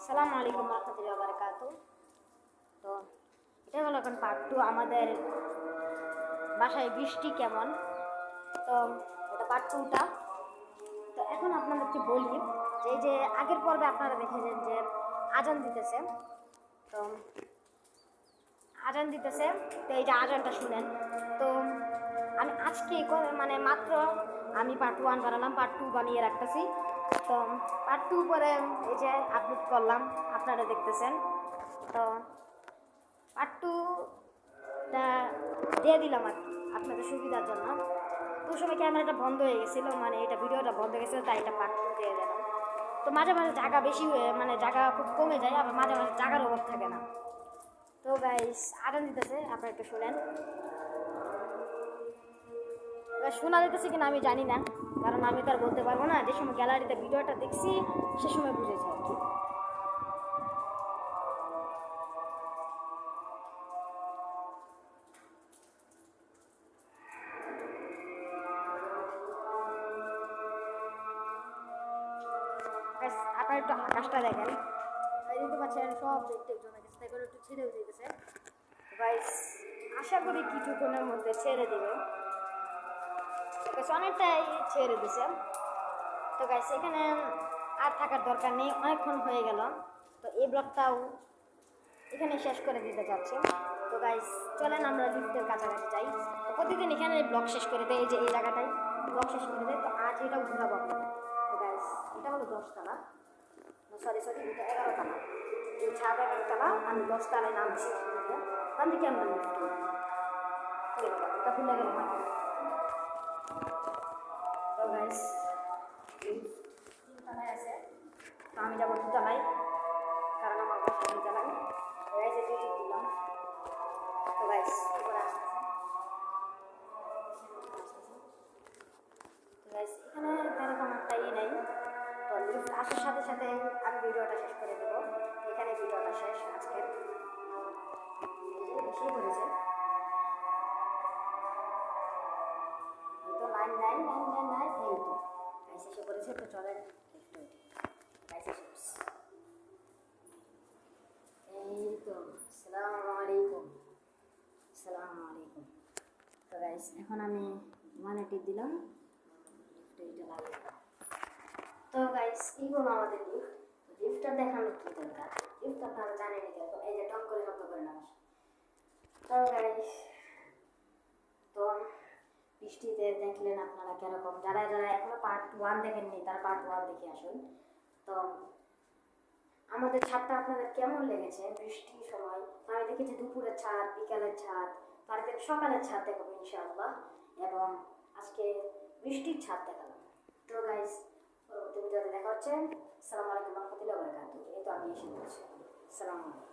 আসসালামু আলাইকুম রহমতুল্লাহি ওয়া বারাকাতুহু। তো এটা হলো এখন পার্ট 2 আমাদের বাসায় বৃষ্টি কেমন। তো এটা পার্ট 2টা। তো এখন আপনাদেরকে বলি যে এই যে আগের পর্বে আপনারা দেখেছেন যে আজান দিতেছে। তো আজান দিতেছে, তো এই যে আজানটা শুনেন। তো আমি আজকে মানে মাত্র আমি পার্ট 1 বানালাম, পার্ট 2 বানিয়ে রাখতেছি। তো পার্ট 2 পরে এই যে আপলোড করলাম, আপনারা দেখতেছেন। তো পার্ট 2টা দিয়ে দিলাম আর কি আপনাদের সুবিধার জন্য। তো সময় ক্যামেরাটা বন্ধ হয়ে গেছিলো, মানে এটা ভিডিওটা বন্ধ হয়ে গেছিলো, তাই এটা পার্ট 2 দিয়ে দিলাম। তো মাঝে মাঝে জায়গা বেশি হয়ে মানে জায়গা খুব কমে যায়, আবার মাঝে মাঝে জায়গার অভাব থাকে না। তো গাইস আজান দিতেছে, আপনারা একটু শুনেন। এবার শোনা যেতেছে কিনা আমি জানি না, কারণ আমি তো আর বলতে পারবো না। যে সময় গ্যালারিতে ভিডিওটা দেখছি সে সময় বুঝেছি আর কি। আপনার একটু আকাশটা দেখেন, দেখতে পাচ্ছেন সব দেখতে জমে গেছে, তাই করে একটু ছেড়েও দিতেছে। গাইস আশা করি কিছুক্ষণের মধ্যে ছেড়ে দেবে, অনেকটাই ছেড়ে দিছে। তো গাইস এখানে আর থাকার দরকার নেই, অনেকক্ষণ হয়ে গেল। তো এই ব্লগটাও এখানে শেষ করে দিতে চাচ্ছি। তো গাইস চলেন আমরা লিফটের কাছাকাছি যাই। তো প্রতিদিন এখানে ব্লগ শেষ করে দেয়, এই যে এই জায়গাটায় ব্লগ শেষ করে দেয়। তো আজ এটাও ঘুরাবো। তো গাইস এটা হলো 10 তলা, সরি এটা 11 তলা। এই ছাদ 11 তলা, আমি 10 তলায় নামছি। ওখান থেকে আমরা লিফট এটা খুলে গেল। তো গাইস 3 তলায় আছে, তো আমি যাবো 2 তলায়, কারণ আমার বাসা 2 তলায়। গাইস এই টিপ দিলাম। তো গাইস উপরে আসতেছে। তো গাইস এখানে তেরোকম একটা নেই। তো লিফট আসার সাথে সাথে আমি ভিডিওটা শেষ করে দেবো। এখানে ভিডিওটা শেষ আজকের। বেশি করেছে এই তো line line line line line এই তো গাইস এসে করেছে। তো চলেন লিফট গাইস এসে এই তো আসসালামু আলাইকুম। আসসালামু আলাইকুম। তো গাইস এখন আমি মানে টিপ দিলাম, লিফটে এটা লাগিয়ে। তো গাইস এই হলো আমাদের লিফট। লিফটটা দেখানোর কি দরকার, লিফট আপনারা জানেনই, দেখো এই যে টং করে শব্দ করে না। তো গাইস তো বৃষ্টিতে দেখলেন আপনারা কিরকম, যারা যারা এখনো পার্ট 1 দেখেননি তারা পার্ট 1 দেখে আসুন। তো আমাদের ছাদটা আপনাদের কেমন লেগেছে বৃষ্টির সময়? আমি দেখেছি দুপুরের ছাদ, বিকালের ছাদ, তারপরে সকালের ছাদ দেখাবো ইনশাআল্লাহ, এবং আজকে বৃষ্টির ছাদ দেখালাম। তো গাইস পরবর্তী ভিডিওতে দেখা হচ্ছে। আসসালামু আলাইকুম রহমতুল্লাহি ওয়া বারাকাতুহু। এই তো আমি এসে বলছি আসসালামু আলাইকুম।